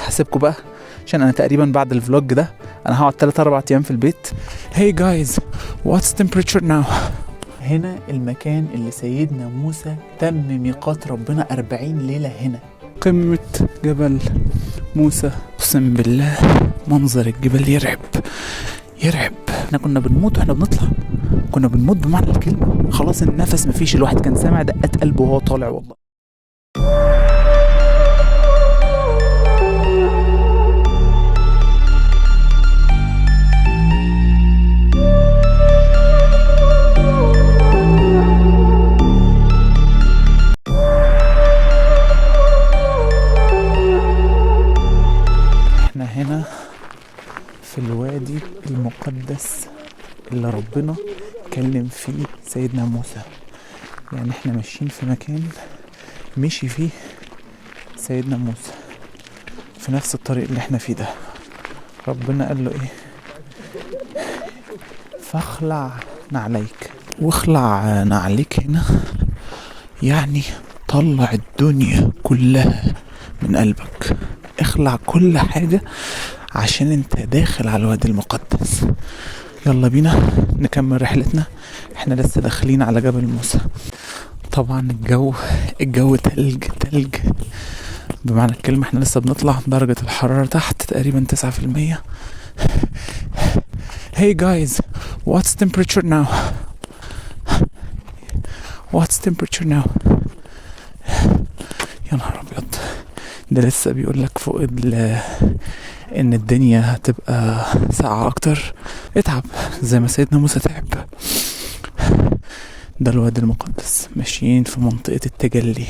هسيبكم بقى عشان انا تقريبا بعد الفلوج ده انا هقعد 3-4 ايام في البيت. Hey guys, what's temperature now؟ هنا المكان اللي سيدنا موسى تم ميقات ربنا 40 ليلة هنا، قمة جبل موسى. اقسم بالله منظر الجبل يرعب يرعب. احنا كنا بنموت واحنا بنطلع، كنا بنموت بمعنى الكلمة، خلاص النفس مفيش، الواحد كان سامع دقات قلبه وهو طالع والله. احنا هنا في الوادي المقدس اللي ربنا كلم فيه سيدنا موسى. يعني احنا ماشيين في مكان مشي فيه سيدنا موسى في نفس الطريق اللي احنا فيه ده. ربنا قال له ايه؟ فاخلع نعليك. واخلع نعليك هنا يعني طلع الدنيا كلها من قلبك، اخلع كل حاجة عشان انت داخل على الوادي المقدس. يلا بينا نكمل رحلتنا، احنا لسه داخلين على جبل موسى. طبعا الجو تلج بمعنى الكلمة. احنا لسه بنطلع، درجة الحرارة تحت تقريبا 9%. Hey guys, what's temperature now? What's temperature now? يا نهار ابيض، ده لسه بيقول لك فوق ان الدنيا هتبقى ساعة اكتر. اتعب زي ما سيدنا موسى تعب. ده الوادي المقدس، ماشيين في منطقة التجلي.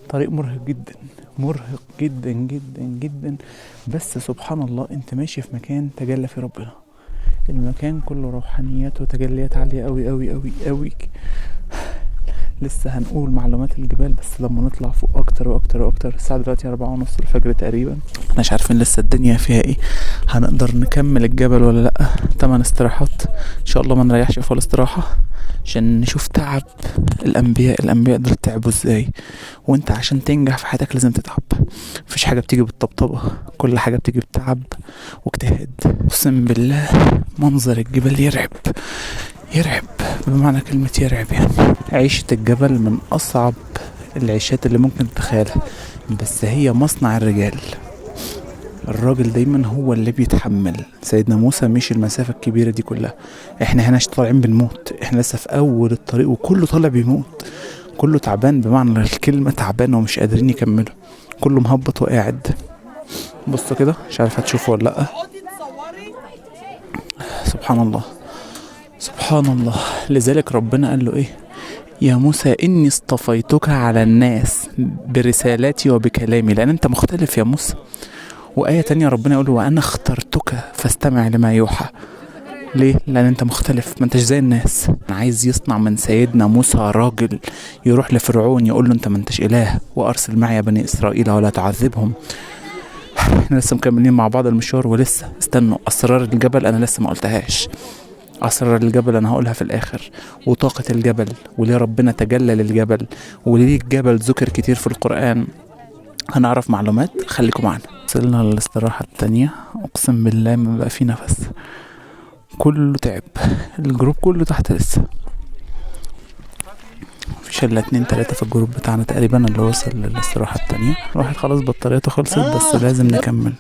طريق مرهق جدا، مرهق جدا جدا جدا، بس سبحان الله انت ماشي في مكان تجلى في ربنا. المكان كله روحانيات وتجليات عالية قوي قوي قوي قوي. لسه هنقول معلومات الجبال بس لما نطلع فوق اكتر واكتر واكتر. الساعة دلوقتي 4:30 الفجر تقريبا. احنا مش عارفين لسه الدنيا فيها ايه، هنقدر نكمل الجبل ولا لا. 8 استراحات ان شاء الله، ما نريحش في الاستراحة عشان نشوف تعب الانبياء دول تعبوا ازاي. وانت عشان تنجح في حياتك لازم تتعب، مفيش حاجة بتيجي بالطبطبة، كل حاجة بتيجي بتعب واجتهاد. اقسم بالله منظر الجبل يرعب بمعنى كلمة يرعب. يعني عيشة الجبل من أصعب العيشات اللي ممكن تتخيلها، بس هي مصنع الرجال. الراجل دايما هو اللي بيتحمل. سيدنا موسى مشي المسافة الكبيرة دي كلها، احنا هنا طالعين بنموت، احنا لسه في أول الطريق وكله طالع بيموت، كله تعبان بمعنى الكلمة، تعبان ومش قادرين يكملوا، كله مهبط وقاعد. بصوا كده، مش عارف هتشوفوا ولا لأ. سبحان الله سبحان الله. لذلك ربنا قال له ايه؟ يا موسى اني اصطفيتك على الناس برسالاتي وبكلامي، لان انت مختلف يا موسى. وآية تانية ربنا يقول له وانا اخترتك فاستمع لما يوحى. ليه؟ لان انت مختلف، ما انتش زي الناس. عايز يصنع من سيدنا موسى راجل يروح لفرعون يقول له انت ما انتش اله، وارسل معي بني اسرائيل ولا تعذبهم. احنا لسه مكملين مع بعض المشوار، ولسه استنوا اسرار الجبل انا لسه ما قلتهاش. أسرار الجبل أنا هقولها في الآخر، وطاقة الجبل، وليه ربنا تجلى للجبل، وليه الجبل ذكر كتير في القرآن. هنعرف معلومات، خليكم معنا. وصلنا للاستراحة التانية، أقسم بالله ما بقى في نفس، كله تعب، الجروب كله تحت لسه، مفيش إلا 2-3 في الجروب بتاعنا تقريبا اللي وصل للاستراحة التانية. الواحد خلاص بطاريته خلصت، بس لازم نكمل.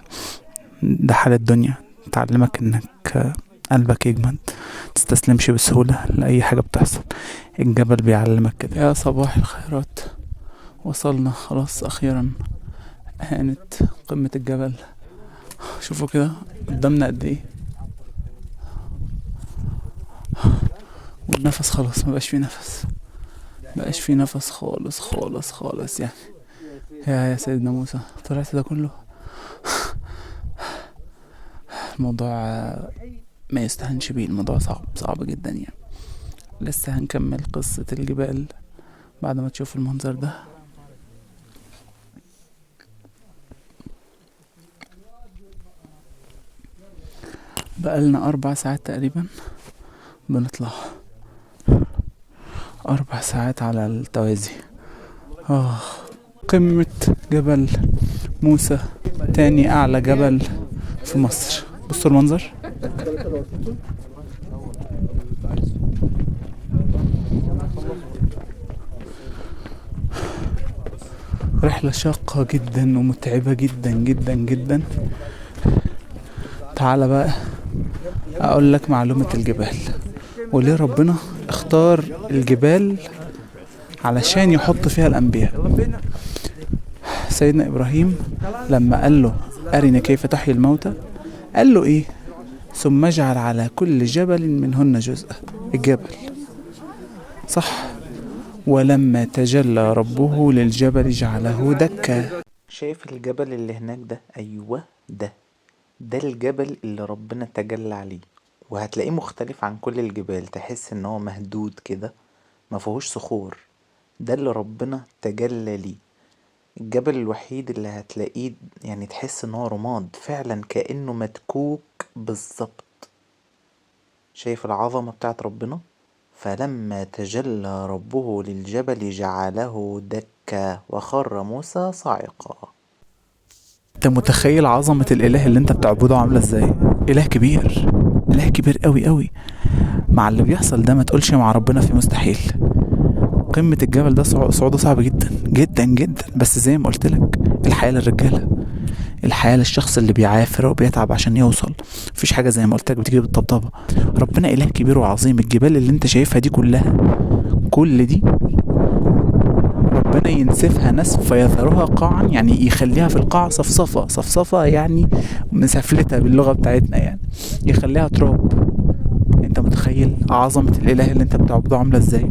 ده حال الدنيا، تعلمك إنك قلبك يجمد، تستسلمش بسهولة لأي حاجة بتحصل. الجبل بيعلمك كده. يا صباح الخيرات، وصلنا خلاص أخيرا، هانت قمة الجبل. شوفوا كده قدامنا قد ايه، والنفس خلاص، ما بقاش في نفس خالص خالص خالص. يعني يا سيدنا موسى طلعت ده كله. الموضوع ما يستهنش بيه، الموضوع صعب جدا. يعني لسه هنكمل قصة الجبال بعد ما تشوف المنظر ده. بقالنا 4 ساعات تقريبا بنطلع، 4 ساعات على التوازي. قمة جبل موسى تاني اعلى جبل في مصر. بصوا المنظر. رحلة شاقة جدا ومتعبة جدا جدا جدا. تعال بقى اقول لك معلومة الجبال وليه ربنا اختار الجبال علشان يحط فيها الانبياء. سيدنا ابراهيم لما قال له ارني كيف تحيي الموتى، قال له ايه؟ ثم اجعل على كل جبل منهن جزءا. الجبل صح. ولما تجلى ربه للجبل جعله دكا. شايف الجبل اللي هناك ده؟ ايوه ده الجبل اللي ربنا تجلى عليه، وهتلاقيه مختلف عن كل الجبال، تحس ان هو مهدود كده ما فيهوش صخور. ده اللي ربنا تجلى ليه. الجبل الوحيد اللي هتلاقيه يعني تحس ان هو رماد فعلا، كأنه مدكوك بالظبط. شايف العظمة بتاعت ربنا؟ فلما تجلى ربه للجبل جعله دكا وخر موسى صاعقا. انت متخيل عظمة الاله اللي انت بتعبده عاملة ازاي؟ اله كبير، اله كبير قوي قوي. مع اللي بيحصل ده ما تقولش مع ربنا في مستحيل. قمة الجبل ده صعوده صعب جدا جدا جدا، بس زي ما قلت لك الحياة للرجالة، الحياة للشخص اللي بيعافر وبيتعب عشان يوصل. مفيش حاجة زي ما قلت لك بتيجي بالطبطبة. ربنا إله كبير وعظيم. الجبال اللي انت شايفها دي كلها، كل دي ربنا ينسفها نسف فيذرها قاعا، يعني يخليها في القاع صفصفة يعني مسفلتها باللغة بتاعتنا، يعني يخليها تراب. انت متخيل عظمة الإله اللي انت بتعبده عاملة ازاي؟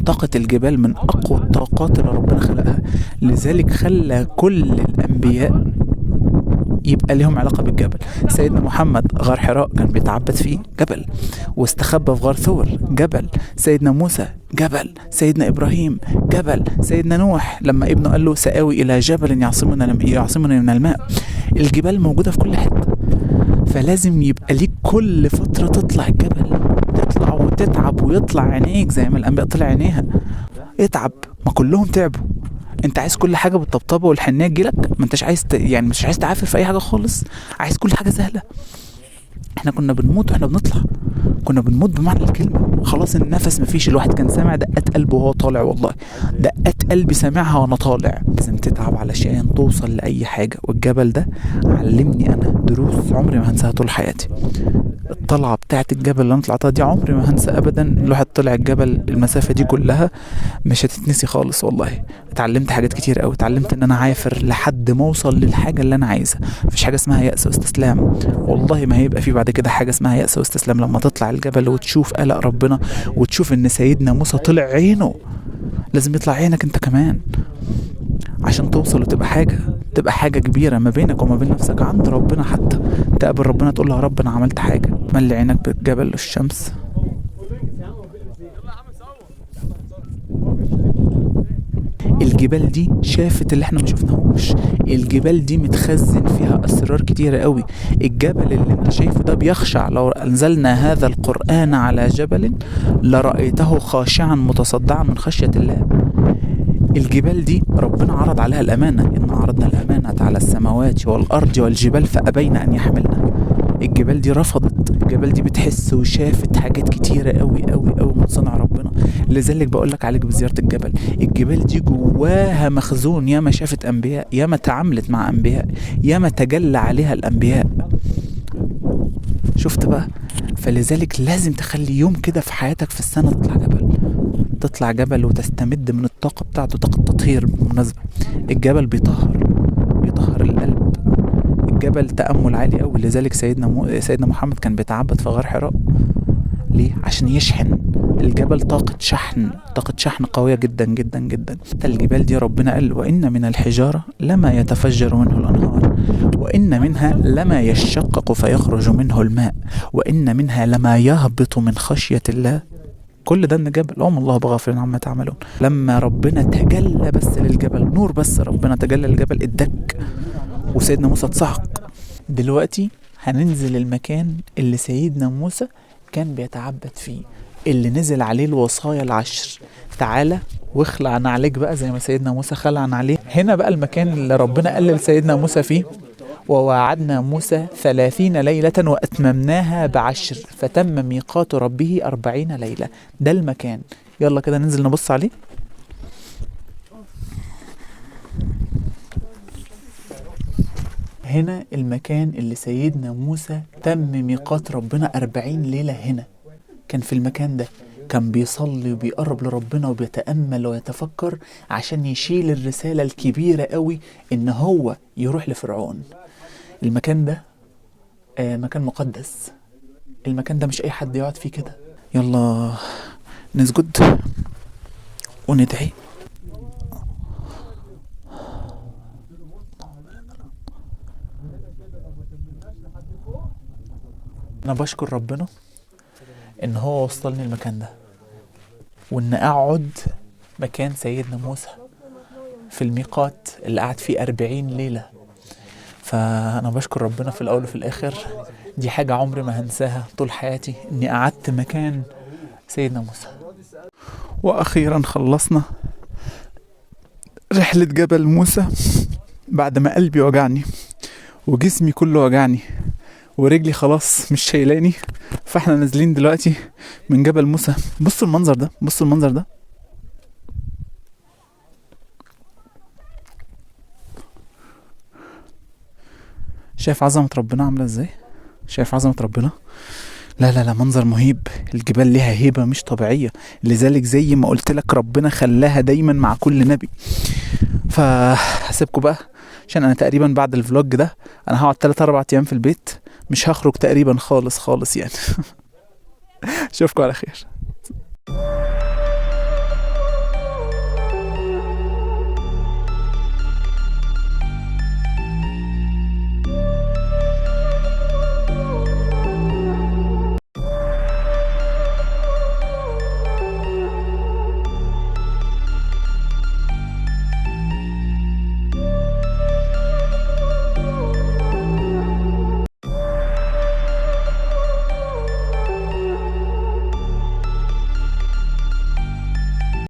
طاقة الجبال من أقوى الطاقات اللي ربنا خلقها، لذلك خلى كل الأنبياء يبقى لهم علاقة بالجبل. سيدنا محمد غار حراء كان بيتعبد فيه، جبل. واستخبى في غار ثور، جبل. سيدنا موسى جبل. سيدنا إبراهيم جبل. سيدنا نوح لما ابنه قال له سآوي إلى جبل يعصمني من الماء. الجبال موجودة في كل حتة، فلازم يبقى ليك كل فترة تطلع الجبل، تطلع وتتعب ويطلع عينيك زي ما الأنبياء طلع عينيها. اتعب، ما كلهم تعبوا. انت عايز كل حاجة بالطبطبة والحنية تجيلك؟ ما انتش عايز يعني مش عايز تعافر في اي حاجة خالص، عايز كل حاجة سهلة. احنا كنا بنموت واحنا بنطلع، كنا بنموت بمعنى الكلمة. خلاص النفس مفيش. الواحد كان سامع دقات قلبه وهو طالع، والله دقات قلبي سامعها وانا طالع. لازم تتعب علشان توصل لأي حاجة، والجبل ده علمني انا دروس عمري ما هنساها طول حياتي. الطلعة بتاعت الجبل اللي انا طلعتها دي عمري ما هنسى ابدا. الواحد طلع الجبل المسافة دي كلها مش هتتنسي خالص والله. اتعلمت حاجات كتير قوي. اتعلمت ان انا عافر لحد ما اوصل للحاجة اللي انا عايزها. مفيش حاجة اسمها يأس واستسلام، والله ما هيبقى في بعد كده حاجة اسمها يأس واستسلام. لما تطلع الجبل وتشوف قلق ربنا وتشوف ان سيدنا موسى طلع عينه، لازم يطلع عينك انت كمان عشان توصل وتبقى حاجة كبيرة ما بينك وما بين نفسك عند ربنا. حتى تقابل ربنا تقول له يا رب انا عملت حاجة. ملي عينك بالجبل والشمس. الجبال دي شافت اللي احنا ما شفناهوش. الجبال دي متخزن فيها اسرار كتيرة قوي. الجبل اللي انت شايفه ده بيخشع. لو انزلنا هذا القرآن على جبل لرأيته خاشعا متصدعا من خشية الله. الجبال دي ربنا عرض عليها الأمانة. إن عرضنا الأمانة على السماوات والأرض والجبال فأبين أن يحملنا. الجبال دي رفضت. الجبال دي بتحس وشافت حاجات كتيرة قوي قوي قوي من صنع ربنا. لذلك بقولك عليك بزيارة الجبل. الجبال دي جواها مخزون، ياما شافت أنبياء، ياما تعاملت مع أنبياء، ياما تجلى عليها الأنبياء. شفت بقى؟ فلذلك لازم تخلي يوم كده في حياتك في السنة تطلع جبل وتستمد من الطاقة بتاعته، طاقة تطهير بالمناسبة. الجبل بيطهر القلب. الجبل تأمل عالي قوي. لذلك سيدنا محمد كان بيتعبد في غار حراء. ليه؟ عشان يشحن الجبل طاقة شحن قوية جدا جدا جدا. الجبال دي ربنا قال وإن من الحجارة لما يتفجر منه الأنهار، وإن منها لما يشقق فيخرج منه الماء، وإن منها لما يهبط من خشية الله. كل ده من جبل. الله بغافل عما تعملون. لما ربنا تجلى بس للجبل، نور بس ربنا تجلى للجبل الدك، وسيدنا موسى اتصعق. دلوقتي هننزل المكان اللي سيدنا موسى كان بيتعبد فيه، اللي نزل عليه الوصايا 10. تعالى واخلع نعليك بقى زي ما سيدنا موسى خلع نعليه. هنا بقى المكان اللي ربنا قال لسيدنا موسى فيه: وواعدنا موسى 30 ليلة وأتممناها ب10 فتم ميقات ربه 40 ليلة. ده المكان. يلا كده ننزل نبص عليه. هنا المكان اللي سيدنا موسى تم ميقات ربنا 40 ليلة. هنا كان في المكان ده كان بيصلي وبيقرب لربنا وبيتأمل ويتفكر عشان يشيل الرسالة الكبيرة قوي إن هو يروح لفرعون. المكان ده مكان مقدس. المكان ده مش أي حد يقعد فيه كده. يلا نسجد وندعي. أنا بشكر ربنا إن هو وصلني المكان ده، وإن أقعد مكان سيدنا موسى في الميقات اللي قعد فيه 40 ليلة. فأنا بشكر ربنا في الأول وفي الآخر. دي حاجة عمري ما هنساها طول حياتي، إني قعدت مكان سيدنا موسى. وأخيرا خلصنا رحلة جبل موسى بعد ما قلبي وجعني وجسمي كله وجعني ورجلي خلاص مش شايلاني. فاحنا نازلين دلوقتي من جبل موسى. بصوا المنظر ده، بصوا المنظر ده. شايف عظمة ربنا عاملة ازاي؟ شايف عظمة ربنا؟ لا لا لا، منظر مهيب. الجبال ليها هيبة مش طبيعية، لذلك زي ما قلت لك ربنا خلاها دايما مع كل نبي. فهسيبكم بقى عشان انا تقريبا بعد الفلوج ده انا هقعد 3-4 ايام في البيت، مش هخرج تقريبا خالص يعني. اشوفكم على خير.